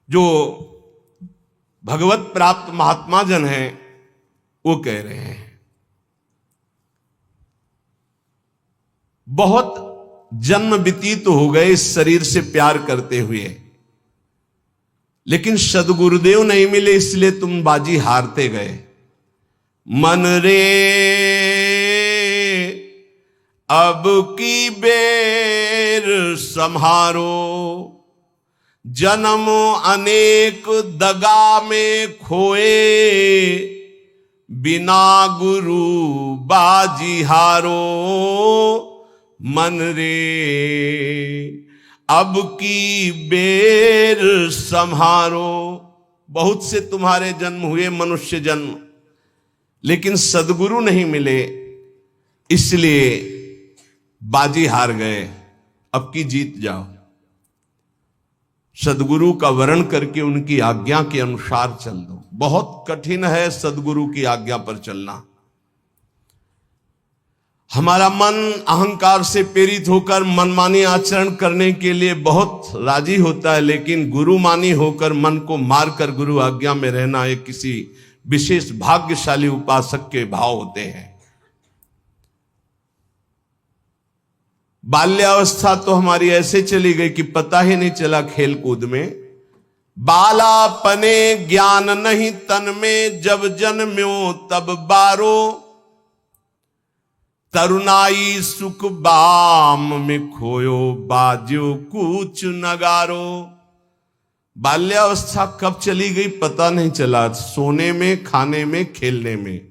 जो भगवत प्राप्त महात्मा जन हैं वो कह रहे हैं, बहुत जन्म व्यतीत हो गए इस शरीर से प्यार करते हुए, लेकिन सदगुरुदेव नहीं मिले, इसलिए तुम बाजी हारते गए। मन रे अब की बेर सम्हारो, जन्म अनेक दगा में खोए, बिना गुरु बाजी हारो। मन रे अब की बेर सम्हारो। बहुत से तुम्हारे जन्म हुए मनुष्य जन्म, लेकिन सदगुरु नहीं मिले, इसलिए बाजी हार गए। अब की जीत जाओ, सदगुरु का वरण करके उनकी आज्ञा के अनुसार चल दो। बहुत कठिन है सदगुरु की आज्ञा पर चलना। हमारा मन अहंकार से प्रेरित होकर मनमानी आचरण करने के लिए बहुत राजी होता है, लेकिन गुरुमानी होकर मन को मारकर गुरु आज्ञा में रहना एक किसी विशेष भाग्यशाली उपासक के भाव होते हैं। बाल्यावस्था तो हमारी ऐसे चली गई कि पता ही नहीं चला खेल कूद में। बालापने ज्ञान नहीं तन में, जब जन्म्यो तब बारो, तरुणाई सुख बाम में खोयो, बाजो कूच नगारो। बाल्यावस्था कब चली गई पता नहीं चला, सोने में, खाने में, खेलने में।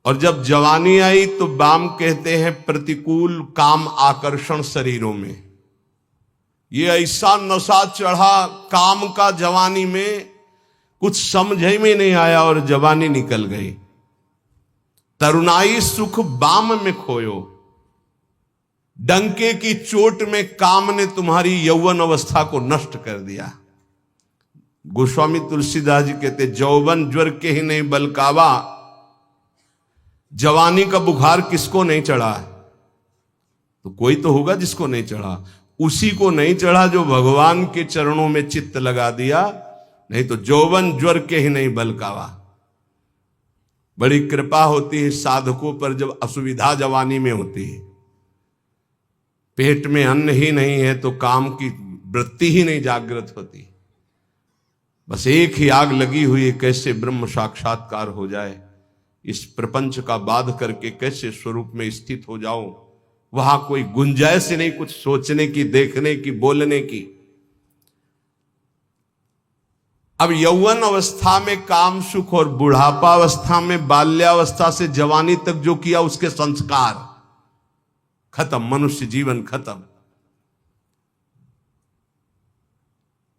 और जब जवानी आई तो बाम कहते हैं प्रतिकूल काम आकर्षण शरीरों में। ये ऐसा नशा चढ़ा काम का जवानी में, कुछ समझ में नहीं आया और जवानी निकल गई। तरुणाई सुख बाम में खोयो, डंके की चोट में काम ने तुम्हारी यौवन अवस्था को नष्ट कर दिया। गोस्वामी तुलसीदास जी कहते, जौवन ज्वर के ही नहीं बलकावा। जवानी का बुखार किसको नहीं चढ़ा? तो कोई तो होगा जिसको नहीं चढ़ा। उसी को नहीं चढ़ा जो भगवान के चरणों में चित्त लगा दिया, नहीं तो जौवन ज्वर के ही नहीं बलकावा। बड़ी कृपा होती है साधकों पर जब असुविधा जवानी में होती है। पेट में अन्न ही नहीं है तो काम की वृत्ति ही नहीं जागृत होती। बस एक ही आग लगी हुई है, कैसे ब्रह्म साक्षात्कार हो जाए, इस प्रपंच का बाध करके कैसे स्वरूप में स्थित हो जाओ। वहां कोई गुंजाइश नहीं कुछ सोचने की, देखने की, बोलने की। अब यौवन अवस्था में काम सुख और बुढ़ापा अवस्था में, बाल्यावस्था से जवानी तक जो किया उसके संस्कार खत्म, मनुष्य जीवन खत्म।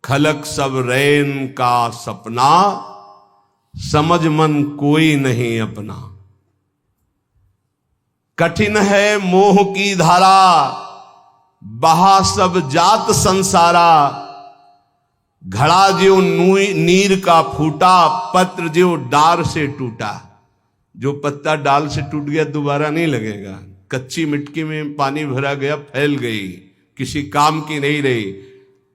खलक सब रैन का सपना, समझ मन कोई नहीं अपना। कठिन है मोह की धारा, बहा सब जात संसारा। घड़ा जो नीर का फूटा, पत्र जो डार से टूटा। जो पत्ता डाल से टूट गया दोबारा नहीं लगेगा। कच्ची मिट्टी में पानी भरा गया, फैल गई, किसी काम की नहीं रही।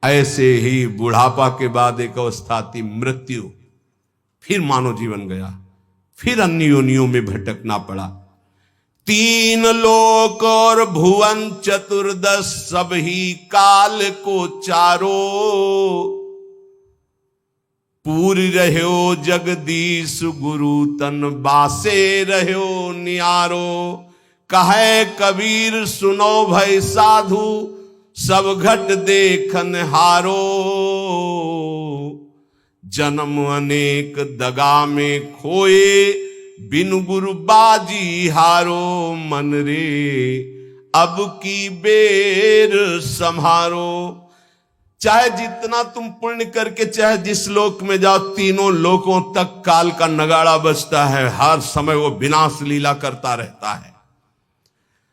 ऐसे ही बुढ़ापा के बाद एक अवस्था आती मृत्यु, फिर मानव जीवन गया, फिर अन्य योनियों में भटकना पड़ा। तीन लोक और भुवन चतुर्दश, सब ही काल को चारो। पूरी रहो जगदीश गुरु तन, बासे रहो नियारो। कहे कबीर सुनो भय साधु, सब घट देखन हारो। जन्म अनेक दगा में खोए, बिनु गुरु बाजी हारो। मन रे अब की बेर सम्हारो। चाहे जितना तुम पुण्य करके चाहे जिस लोक में जाओ, तीनों लोकों तक काल का नगाड़ा बजता है। हर समय वो विनाश लीला करता रहता है।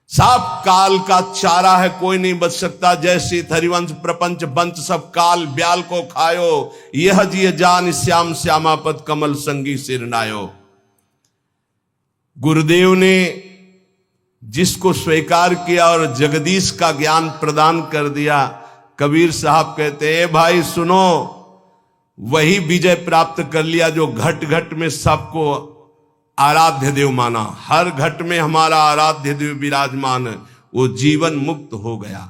सब काल का चारा है, कोई नहीं बच सकता। जैसे हरिवंश प्रपंच बंच सब काल ब्याल को खायो, यह जिय जान श्याम श्यामापद कमल संगी सिरनायो। गुरुदेव ने जिसको स्वीकार किया और जगदीश का ज्ञान प्रदान कर दिया, कबीर साहब कहते हैं भाई सुनो, वही विजय प्राप्त कर लिया जो घट घट में सबको आराध्य देव माना। हर घट में हमारा आराध्य देव विराजमान है, वो जीवन मुक्त हो गया।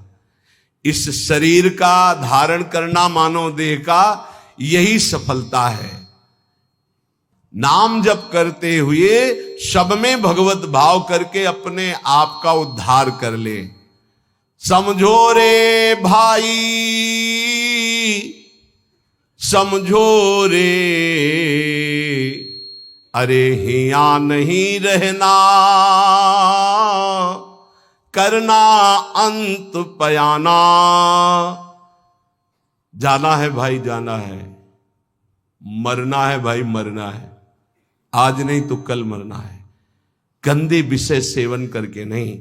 इस शरीर का धारण करना मानव देह का यही सफलता है। नाम जप करते हुए सब में भगवत भाव करके अपने आप का उद्धार कर ले। समझो रे भाई, समझो रे, अरे हिया नहीं रहना, करना अंत पयाना। जाना है भाई, जाना है, मरना है भाई, मरना है, आज नहीं तो कल मरना है। गंदे विषय सेवन करके नहीं,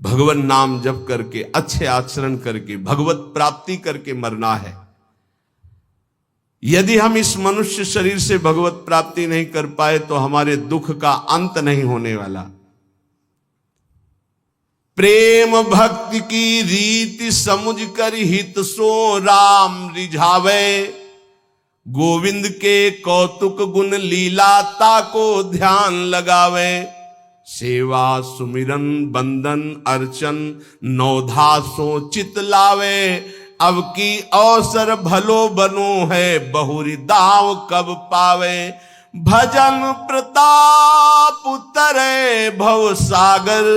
भगवान नाम जप करके, अच्छे आचरण करके, भगवत प्राप्ति करके मरना है। यदि हम इस मनुष्य शरीर से भगवत प्राप्ति नहीं कर पाए तो हमारे दुख का अंत नहीं होने वाला। प्रेम भक्ति की रीति समझ कर हित सो राम रिझावे, गोविंद के कौतुक गुण लीलाता को ध्यान लगावे। सेवा सुमिरन बंदन अर्चन नौधा सो चित लावे, अब की अवसर भलो बनो है बहुरी दाव कब पावे। भजन प्रताप उतरे भव सागर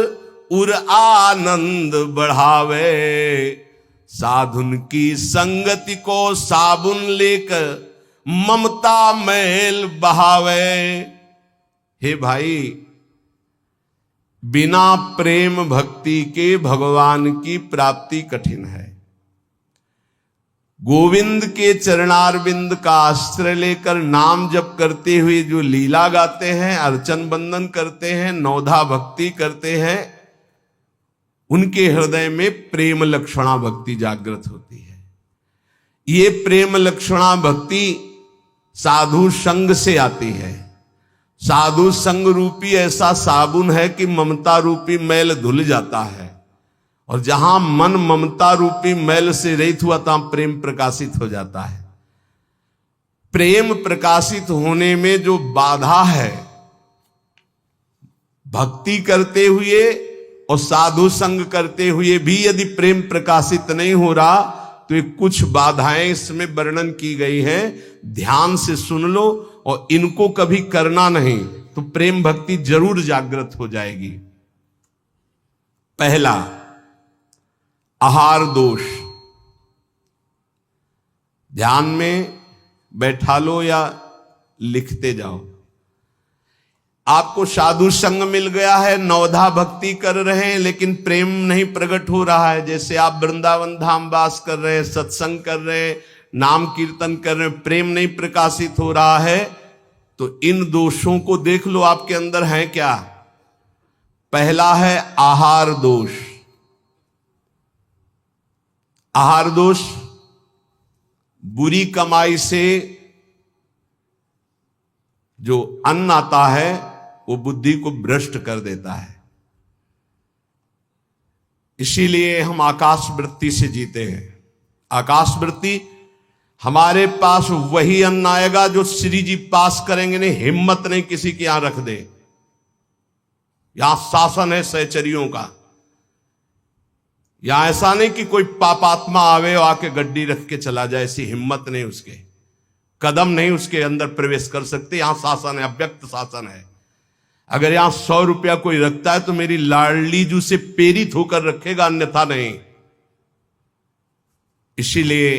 उर आनंद बढ़ावे, साधुन की संगति को साबुन लेकर ममता मैल बहावे। हे भाई, बिना प्रेम भक्ति के भगवान की प्राप्ति कठिन है। गोविंद के चरणारविंद का आश्रय लेकर नाम जप करते हुए जो लीला गाते हैं, अर्चन बंदन करते हैं, नौधा भक्ति करते हैं, उनके हृदय में प्रेम लक्षणा भक्ति जागृत होती है। ये प्रेम लक्षणा भक्ति साधु संग से आती है। साधु संग रूपी ऐसा साबुन है कि ममता रूपी मैल धुल जाता है, और जहां मन ममता रूपी मैल से रहित हुआ तहां प्रेम प्रकाशित हो जाता है। प्रेम प्रकाशित होने में जो बाधा है, भक्ति करते हुए और साधु संग करते हुए भी यदि प्रेम प्रकाशित नहीं हो रहा तो ये कुछ बाधाएं इसमें वर्णन की गई हैं। ध्यान से सुन लो और इनको कभी करना नहीं तो प्रेम भक्ति जरूर जागृत हो जाएगी। पहला, आहार दोष। ध्यान में बैठा लो या लिखते जाओ। आपको साधु संग मिल गया है, नवधा भक्ति कर रहे हैं, लेकिन प्रेम नहीं प्रकट हो रहा है। जैसे आप वृंदावन धाम वास कर रहे हैं, सत्संग कर रहे हैं, नाम कीर्तन कर रहे हैं, प्रेम नहीं प्रकाशित हो रहा है, तो इन दोषों को देख लो आपके अंदर है क्या। पहला है आहार दोष। आहार दोष बुरी कमाई से जो अन्न आता है वो बुद्धि को भ्रष्ट कर देता है। इसीलिए हम आकाश वृत्ति से जीते हैं। आकाश वृत्ति, हमारे पास वही अन्न आएगा जो श्री जी पास करेंगे। नहीं, हिम्मत नहीं किसी के यहां रख दे। यहां शासन है सहचरियों का। यहां ऐसा नहीं कि कोई पापात्मा आवे और आके गड्डी रख के चला जाए, ऐसी हिम्मत नहीं, उसके कदम नहीं उसके अंदर प्रवेश कर सकते। यहां शासन है, अव्यक्त शासन है। अगर यहां 100 रुपया कोई रखता है तो मेरी लाडली जू से प्रेरित होकर रखेगा, अन्यथा नहीं। इसीलिए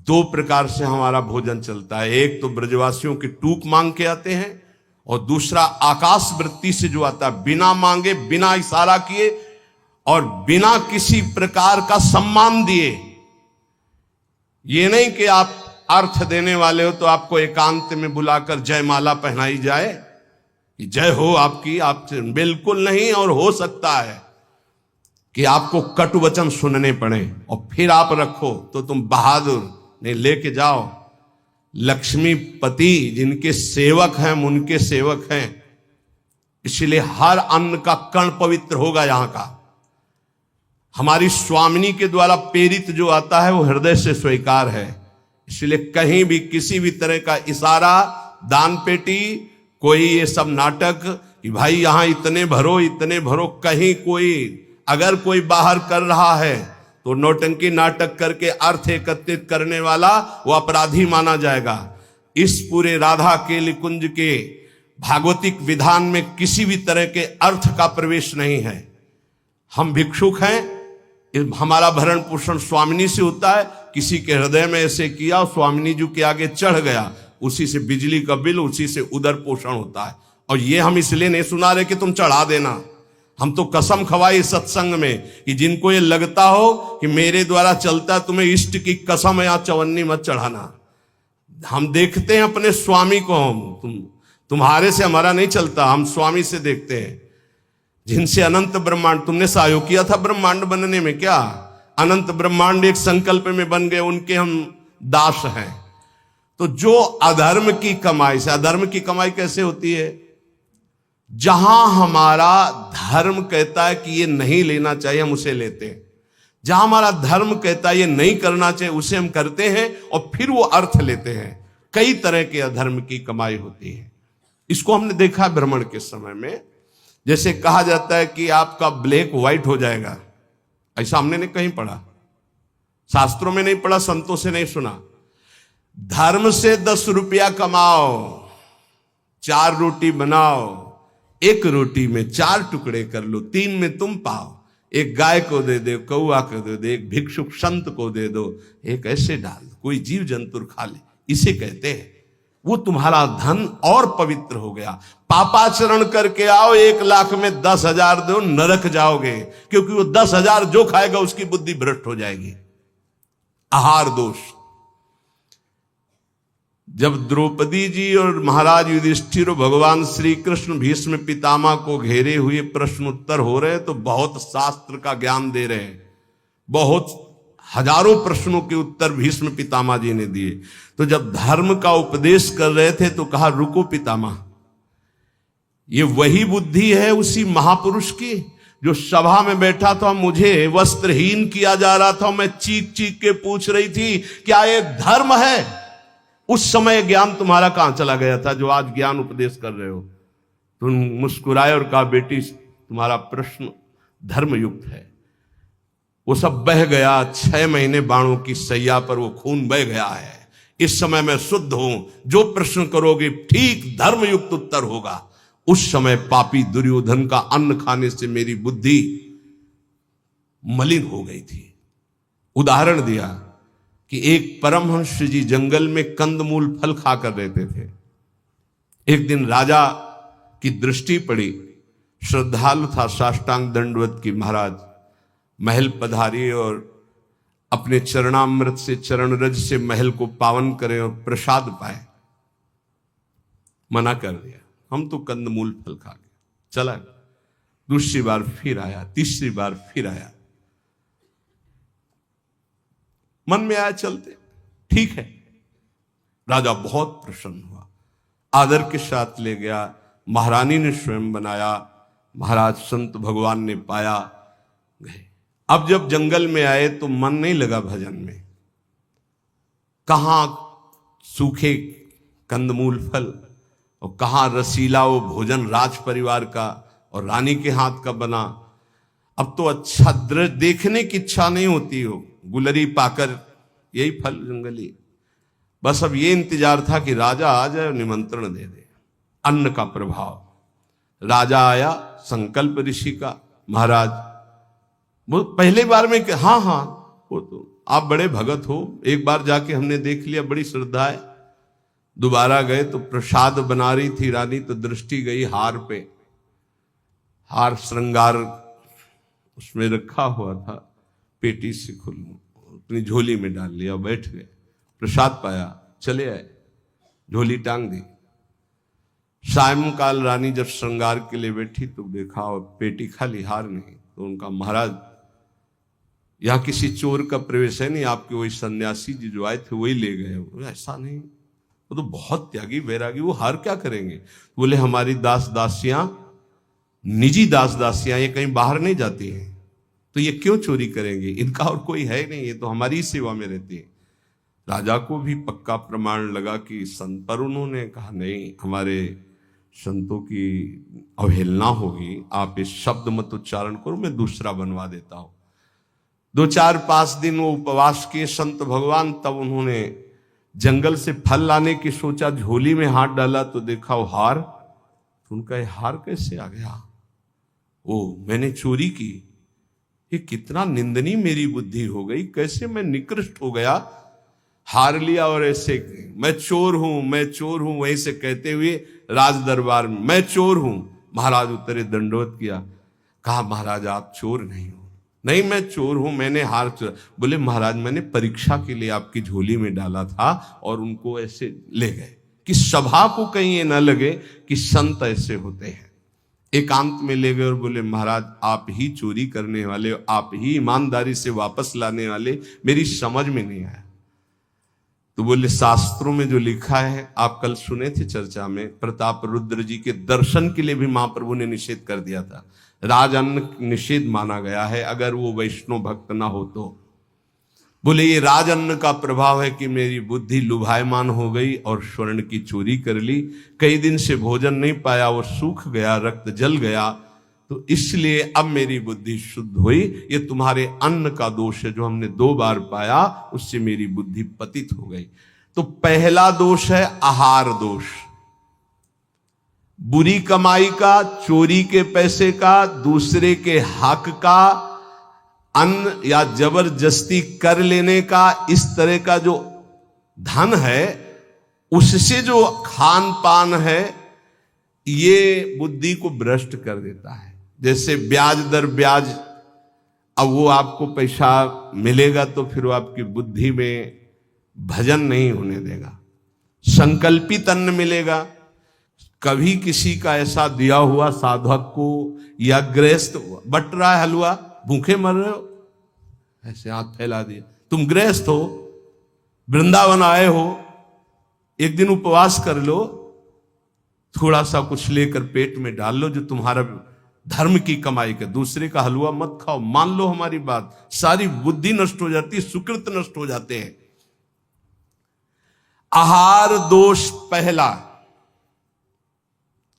2 प्रकार से हमारा भोजन चलता है। एक तो ब्रजवासियों की टूक मांग के आते हैं, और दूसरा आकाश वृत्ति से जो आता है, बिना मांगे, बिना इशारा किए और बिना किसी प्रकार का सम्मान दिए। ये नहीं कि आप अर्थ देने वाले हो तो आपको एकांत में बुलाकर जयमाला पहनाई जाए कि जय हो आपकी, आपसे बिल्कुल नहीं। और हो सकता है कि आपको कटु वचन सुनने पड़े और फिर आप रखो तो तुम बहादुर नहीं, लेके जाओ। लक्ष्मीपति जिनके सेवक हैं हम उनके सेवक हैं, इसलिए हर अन्न का कण पवित्र होगा यहां का। हमारी स्वामिनी के द्वारा प्रेरित जो आता है वो हृदय से स्वीकार है। इसलिए कहीं भी किसी भी तरह का इशारा, दान पेटी, कोई ये सब नाटक कि भाई यहां इतने भरो, कहीं कोई अगर कोई बाहर कर रहा है तो नौटंकी नाटक करके अर्थ एकत्रित करने वाला वो अपराधी माना जाएगा। इस पूरे राधा केली कुंज के भागवतिक विधान में किसी भी तरह के अर्थ का प्रवेश नहीं है। हम भिक्षुक हैं, हमारा भरण पोषण स्वामिनी से होता है। किसी के हृदय में ऐसे किया, स्वामिनी जी के आगे चढ़ गया, उसी से बिजली का बिल, उसी से उदर पोषण होता है। और ये हम इसलिए नहीं सुना रहे कि तुम चढ़ा देना, हम तो कसम खवाई सत्संग में कि जिनको ये लगता हो कि मेरे द्वारा चलता है, तुम्हें इष्ट की कसम है, यहाँ चवन्नी मत चढ़ाना। हम देखते हैं अपने स्वामी को, तुम्हारे से हमारा नहीं चलता, हम स्वामी से देखते हैं जिनसे अनंत ब्रह्मांड। तुमने सहयोग किया था ब्रह्मांड बनने में क्या? अनंत ब्रह्मांड एक संकल्प में बन गए, उनके हम दास हैं। तो जो अधर्म की कमाई से, अधर्म की कमाई कैसे होती है? जहां हमारा धर्म कहता है कि ये नहीं लेना चाहिए, हम उसे लेते हैं। जहां हमारा धर्म कहता है ये नहीं करना चाहिए, उसे हम करते हैं और फिर वो अर्थ लेते हैं। कई तरह के अधर्म की कमाई होती है। इसको हमने देखा भ्रमण के समय में। जैसे कहा जाता है कि आपका ब्लैक व्हाइट हो जाएगा, ऐसा हमने नहीं कहीं पढ़ा, शास्त्रों में नहीं पढ़ा, संतों से नहीं सुना। धर्म से 10 रुपया कमाओ, 4 रोटी बनाओ, 1 रोटी में 4 टुकड़े कर लो, 3 में तुम पाओ। एक गाय को दे दो, कौआ को दे दो, एक भिक्षुक संत को दे दो, एक ऐसे डाल दो, कोई जीव जंतु खा ले, इसे कहते हैं। वो तुम्हारा धन और पवित्र हो गया। पापाचरण करके आओ, 1 लाख में 10,000 दो, नरक जाओगे, क्योंकि वो 10,000 जो खाएगा उसकी बुद्धि भ्रष्ट हो जाएगी। आहार दोष। जब द्रौपदी जी और महाराज युधिष्ठिर और भगवान श्री कृष्ण भीष्म पितामह को घेरे हुए प्रश्न उत्तर हो रहे हैं, तो बहुत शास्त्र का ज्ञान दे रहे हैं, बहुत हजारों प्रश्नों के उत्तर भीष्म पितामह जी ने दिए। तो जब धर्म का उपदेश कर रहे थे तो कहा, रुको पितामह, ये वही बुद्धि है उसी महापुरुष की जो सभा में बैठा था, मुझे वस्त्रहीन किया जा रहा था, मैं चीख चीख के पूछ रही थी क्या ये धर्म है? उस समय ज्ञान तुम्हारा कहां चला गया था जो आज ज्ञान उपदेश कर रहे हो? तुम मुस्कुराए और कहा, बेटी तुम्हारा प्रश्न धर्मयुक्त है। वो सब बह गया, 6 महीने बाणों की सैया पर वो खून बह गया है। इस समय मैं शुद्ध हूं, जो प्रश्न करोगे ठीक धर्मयुक्त उत्तर होगा। उस समय पापी दुर्योधन का अन्न खाने से मेरी बुद्धि मलिन हो गई थी। उदाहरण दिया कि एक परमहंस जी जंगल में कंदमूल फल खाकर रहते थे। एक दिन राजा की दृष्टि पड़ी, श्रद्धालु था, साष्टांग दंडवत की महाराज महल पधारी और अपने चरणामृत से, चरण रज से महल को पावन करें और प्रसाद पाए। मना कर दिया, हम तो कंदमूल फल खा गए। चला, दूसरी बार फिर आया, तीसरी बार फिर आया। मन में आया चलते, ठीक है। राजा बहुत प्रसन्न हुआ, आदर के साथ ले गया। महारानी ने स्वयं बनाया, महाराज संत भगवान ने पाया, गए। अब जब जंगल में आए तो मन नहीं लगा भजन में। कहां सूखे कंदमूल फल और कहां रसीला वो भोजन राज परिवार का और रानी के हाथ का बना। अब तो अच्छा दृश्य देखने की इच्छा नहीं होती हो, गुलरी पाकर यही फल जंगली। बस अब ये इंतजार था कि राजा आ जाए और निमंत्रण दे दे। अन्न का प्रभाव। राजा आया, संकल्प ऋषि का, महाराज वो पहले बार में हाँ हाँ वो तो आप बड़े भगत हो, एक बार जाके हमने देख लिया, बड़ी श्रद्धा है। दोबारा गए तो प्रसाद बना रही थी रानी, तो दृष्टि गई हार पे। हार श्रृंगार उसमें रखा हुआ था, पेटी से खुल अपनी झोली में डाल लिया, बैठ गए, प्रसाद पाया, चले आए, झोली टांग दी। सायंकाल रानी जब श्रृंगार के लिए बैठी तो देखा और पेटी खाली, हार नहीं। तो उनका, महाराज यहां किसी चोर का प्रवेश है नहीं, आपके वही सन्यासी जी जो आए थे वही ले गए। ऐसा नहीं, वो तो बहुत त्यागी वैरागी, वो हार क्या करेंगे? बोले हमारी दास दासियां, निजी दास दासियां, ये कहीं बाहर नहीं जाती हैं, तो ये क्यों चोरी करेंगे, इनका और कोई है नहीं, ये तो हमारी ही सेवा में रहती है। राजा को भी पक्का प्रमाण लगा कि संत, पर उन्होंने कहा नहीं, हमारे संतों की अवहेलना होगी, आप इस शब्द मत उच्चारण करो, मैं दूसरा बनवा देता हूं। 2-4-5 दिन वो उपवास किए संत भगवान, तब उन्होंने जंगल से फल लाने की सोचा, झोली में हाथ डाला तो देखा वो हार। तो उनका ये हार कैसे आ गया, ओ मैंने चोरी की, ये कितना निंदनीय मेरी बुद्धि हो गई, कैसे मैं निकृष्ट हो गया, हार लिया और ऐसे मैं चोर हूं, मैं चोर हूं, वहीं से कहते हुए राज दरबार में मैं चोर हूं। महाराज उतरे, दंडवत किया, कहा महाराज आप चोर नहीं हो। नहीं मैं चोर हूं, मैंने हार चोरा। बोले महाराज मैंने परीक्षा के लिए आपकी झोली में डाला था और उनको ऐसे ले गए, कि सभा को कहीं ये ना लगे कि संत ऐसे होते हैं। एकांत में ले गए और बोले महाराज आप ही चोरी करने वाले, आप ही ईमानदारी से वापस लाने वाले, मेरी समझ में नहीं आया। तो बोले शास्त्रों में जो लिखा है, आप कल सुने थे चर्चा में, प्रताप रुद्र जी के दर्शन के लिए भी महाप्रभु ने निषेध कर दिया था, राज अन्न निषेध माना गया है अगर वो वैष्णव भक्त ना हो तो। बोले ये राज अन्न का प्रभाव है कि मेरी बुद्धि लुभायमान हो गई और स्वर्ण की चोरी कर ली, कई दिन से भोजन नहीं पाया, वो सूख गया, रक्त जल गया, तो इसलिए अब मेरी बुद्धि शुद्ध हुई। ये तुम्हारे अन्न का दोष है जो हमने 2 बार पाया, उससे मेरी बुद्धि पतित हो गई। तो पहला दोष है आहार दोष, बुरी कमाई का, चोरी के पैसे का, दूसरे के हक का, अन्न या जबरदस्ती कर लेने का, इस तरह का जो धन है उससे जो खान पान है, ये बुद्धि को भ्रष्ट कर देता है। जैसे ब्याज दर ब्याज, अब वो आपको पैसा मिलेगा तो फिर वो आपकी बुद्धि में भजन नहीं होने देगा। संकल्पित अन्न मिलेगा, कभी किसी का ऐसा दिया हुआ साधक को या गृहस्थ बट रहा है हलवा, भूखे मर रहे हो, ऐसे हाथ फैला दिया, तुम गृहस्थ हो, वृंदावन आए हो, एक दिन उपवास कर लो, थोड़ा सा कुछ लेकर पेट में डाल लो जो तुम्हारा धर्म की कमाई का, दूसरे का हलवा मत खाओ। मान लो हमारी बात, सारी बुद्धि नष्ट हो जाती, सुकृत नष्ट हो जाते हैं। आहार दोष पहला,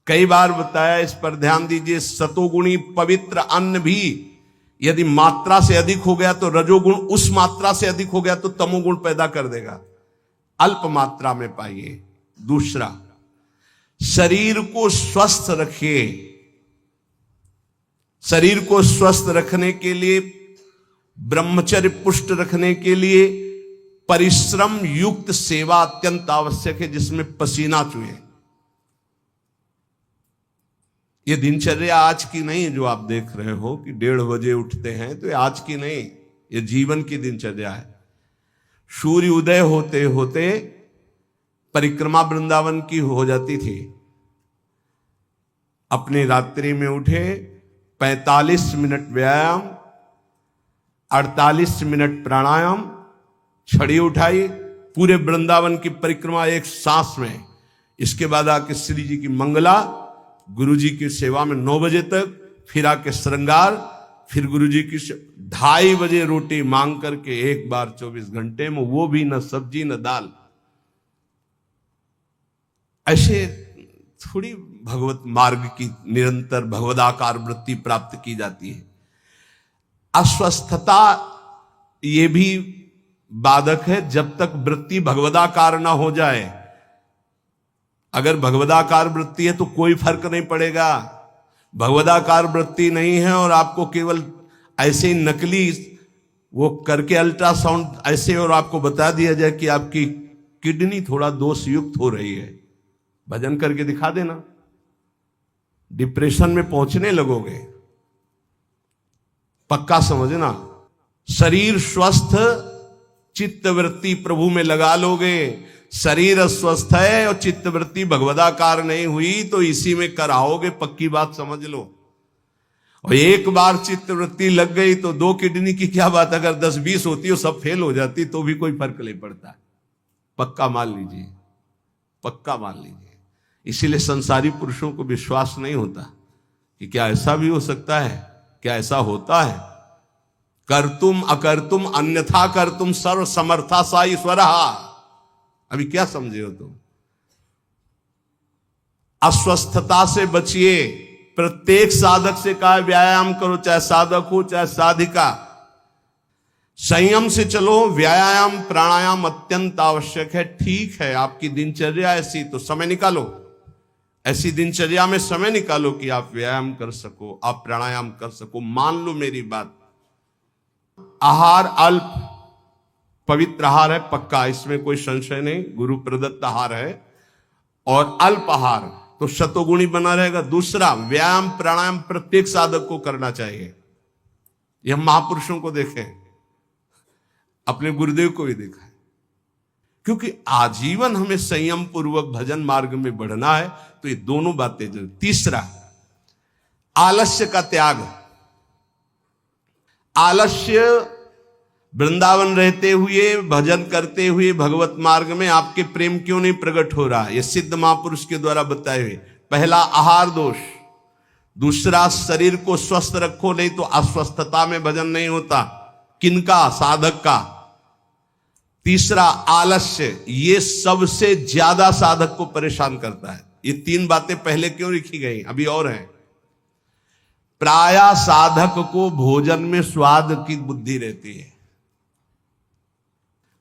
कई बार बताया, इस पर ध्यान दीजिए। सतोगुणी पवित्र अन्न भी यदि मात्रा से अधिक हो गया तो रजोगुण, उस मात्रा से अधिक हो गया तो तमोगुण पैदा कर देगा, अल्प मात्रा में पाइए। दूसरा, शरीर को स्वस्थ रखिए। शरीर को स्वस्थ रखने के लिए, ब्रह्मचर्य पुष्ट रखने के लिए परिश्रम युक्त सेवा अत्यंत आवश्यक है, जिसमें पसीना चुए। ये दिनचर्या आज की नहीं है जो आप देख रहे हो कि 1:30 बजे उठते हैं, तो ये आज की नहीं, ये जीवन की दिनचर्या है। सूर्य उदय होते होते परिक्रमा वृंदावन की हो जाती थी, अपनी रात्रि में उठे, 45 मिनट व्यायाम, 48 मिनट प्राणायाम, छड़ी उठाई, पूरे वृंदावन की परिक्रमा एक सांस में। इसके बाद आके श्री जी की मंगला, गुरु जी की सेवा में 9 बजे तक, फिर आके श्रृंगार, फिर गुरु जी की 2:30 बजे रोटी मांग करके एक बार 24 घंटे में, वो भी न सब्जी न दाल। ऐसे थोड़ी भगवत मार्ग की निरंतर भगवदाकार वृत्ति प्राप्त की जाती है। अस्वस्थता ये भी बाधक है, जब तक वृत्ति भगवदाकार ना हो जाए। अगर भगवदाकार वृत्ति है तो कोई फर्क नहीं पड़ेगा। भगवदाकार वृत्ति नहीं है और आपको केवल ऐसे ही नकली वो करके अल्ट्रासाउंड ऐसे और आपको बता दिया जाए कि आपकी किडनी थोड़ा दोष युक्त हो रही है, भजन करके दिखा देना, डिप्रेशन में पहुंचने लगोगे। पक्का समझना, शरीर स्वस्थ, चित्तवृत्ति प्रभु में लगा लोगे। शरीर स्वस्थ है और चित्तवृत्ति भगवदाकार नहीं हुई तो इसी में कराओगे, पक्की बात समझ लो। और एक बार चित्तवृत्ति लग गई तो 2 किडनी की क्या बात, अगर 10-20 होती हो सब फेल हो जाती तो भी कोई फर्क नहीं पड़ता। पक्का मान लीजिए, पक्का मान लीजिए। इसीलिए संसारी पुरुषों को विश्वास नहीं होता कि क्या ऐसा भी हो सकता है, क्या ऐसा होता है। कर्तुम अकर्तुम अन्यथा कर्तुम सर्व समर्था सा ईश्वर। अभी क्या समझे हो तुम? अस्वस्थता से बचिए। प्रत्येक साधक से कहा व्यायाम करो, चाहे साधक हो चाहे साधिका। संयम से चलो। व्यायाम प्राणायाम अत्यंत आवश्यक है। ठीक है, आपकी दिनचर्या ऐसी, तो समय निकालो, ऐसी दिनचर्या में समय निकालो कि आप व्यायाम कर सको, आप प्राणायाम कर सको। मान लो मेरी बात, आहार अल्प पवित्र आहार है, पक्का, इसमें कोई संशय नहीं, गुरु प्रदत्त आहार है। और अल्प आहार तो शतोगुणी बना रहेगा। दूसरा, व्यायाम प्राणायाम प्रत्येक साधक को करना चाहिए। यह महापुरुषों को देखें, अपने गुरुदेव को भी देखा है, क्योंकि आजीवन हमें संयम पूर्वक भजन मार्ग में बढ़ना है। तो ये दोनों बातें जरूर। तीसरा, आलस्य का त्याग। आलस्य, वृंदावन रहते हुए भजन करते हुए भगवत मार्ग में आपके प्रेम क्यों नहीं प्रकट हो रहा? ये सिद्ध महापुरुष के द्वारा बताए हुए। पहला, आहार दोष। दूसरा, शरीर को स्वस्थ रखो, नहीं तो अस्वस्थता में भजन नहीं होता। किनका? साधक का। तीसरा, आलस्य। ये सबसे ज्यादा साधक को परेशान करता है। ये तीन बातें पहले क्यों लिखी गई? अभी और हैं। प्राय साधक को भोजन में स्वाद की बुद्धि रहती है।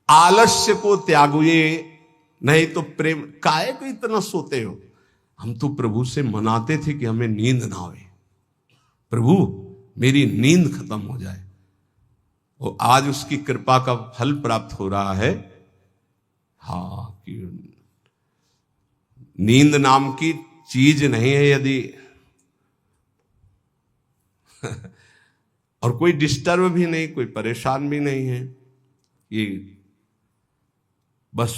आलस्य को त्यागिए, नहीं तो प्रेम। काहे को इतना सोते हो? हम तो प्रभु से मनाते थे कि हमें नींद ना आवे, प्रभु मेरी नींद खत्म हो जाए। और आज उसकी कृपा का फल प्राप्त हो रहा है। हाँ, कि नींद नाम की चीज नहीं है यदि और कोई डिस्टर्ब भी नहीं, कोई परेशान भी नहीं है। ये बस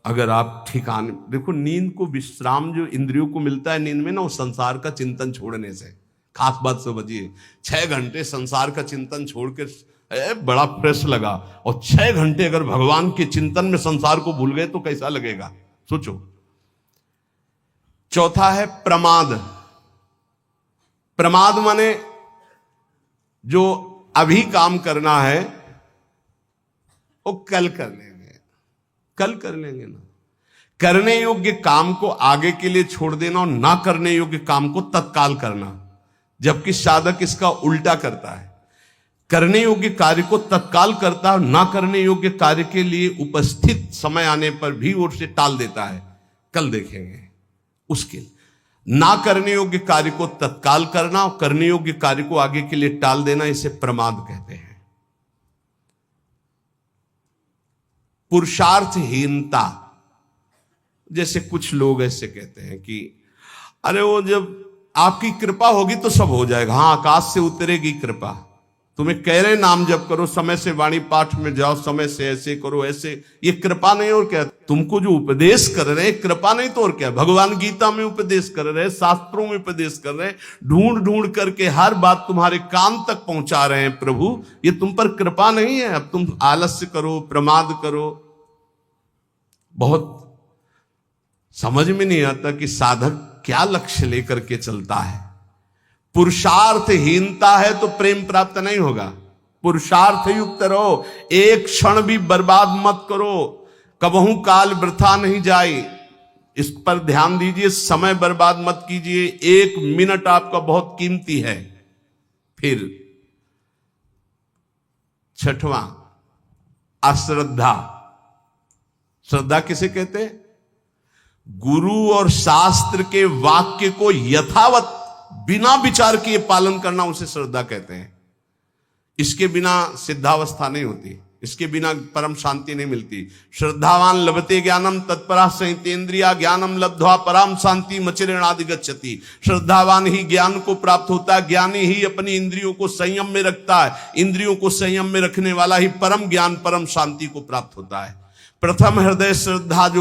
अगर आप ठिकाने देखो, नींद को विश्राम जो इंद्रियों को मिलता है नींद में ना, वो संसार का चिंतन छोड़ने से। खास बात समझिए, 6 घंटे संसार का चिंतन छोड़ के बड़ा फ्रेश लगा, और 6 घंटे अगर भगवान के चिंतन में संसार को भूल गए तो कैसा लगेगा, सोचो। चौथा है प्रमाद। प्रमाद माने जो अभी काम करना है वो कल कर लेंगे, कल कर लेंगे ना। करने योग्य काम को आगे के लिए छोड़ देना और ना करने योग्य काम को तत्काल करना, जबकि साधक इसका उल्टा करता है। करने योग्य कार्य को तत्काल करता है, ना करने योग्य कार्य के लिए उपस्थित समय आने पर भी ओर से टाल देता है, कल देखेंगे। उसके ना करने योग्य कार्य को तत्काल करना और करने योग्य कार्य को आगे के लिए टाल देना, इसे प्रमाद कहते हैं। पुरुषार्थहीनता। जैसे कुछ लोग ऐसे कहते हैं कि अरे वो जब आपकी कृपा होगी तो सब हो जाएगा। हाँ, आकाश से उतरेगी कृपा। तुम्हें कह रहे नाम जप करो, समय से वाणी पाठ में जाओ, समय से ऐसे करो, ऐसे, ये कृपा नहीं और क्या? तुमको जो उपदेश कर रहे हैं कृपा नहीं तो और क्या? भगवान गीता में उपदेश कर रहे हैं, शास्त्रों में उपदेश कर रहे हैं, ढूंढ ढूंढ करके हर बात तुम्हारे कान तक पहुंचा रहे हैं प्रभु, ये तुम पर कृपा नहीं है? अब तुम आलस्य करो, प्रमाद करो। बहुत समझ में नहीं आता कि साधक क्या लक्ष्य लेकर के चलता है। पुरुषार्थहीनता है तो प्रेम प्राप्त नहीं होगा। पुरुषार्थ युक्त रहो, एक क्षण भी बर्बाद मत करो, कबहू काल वृथा नहीं जाए, इस पर ध्यान दीजिए। समय बर्बाद मत कीजिए, 1 मिनट आपका बहुत कीमती है। फिर 6वां, अश्रद्धा। श्रद्धा किसे कहते हैं? गुरु और शास्त्र के वाक्य को यथावत बिना विचार किए पालन करना, उसे श्रद्धा कहते हैं। इसके बिना सिद्धावस्था नहीं होती, इसके बिना परम शांति नहीं मिलती। श्रद्धावान लभते ज्ञानम तत्परा संहितेन्द्रिया ज्ञानम लब्ध्वा परम शांति मचिरेणादि गच्छति। श्रद्धावान ही ज्ञान को प्राप्त होता है, ज्ञानी ही अपनी इंद्रियों को संयम में रखता है, इंद्रियों को संयम में रखने वाला ही परम ज्ञान परम शांति को प्राप्त होता है। प्रथम हृदय श्रद्धा जो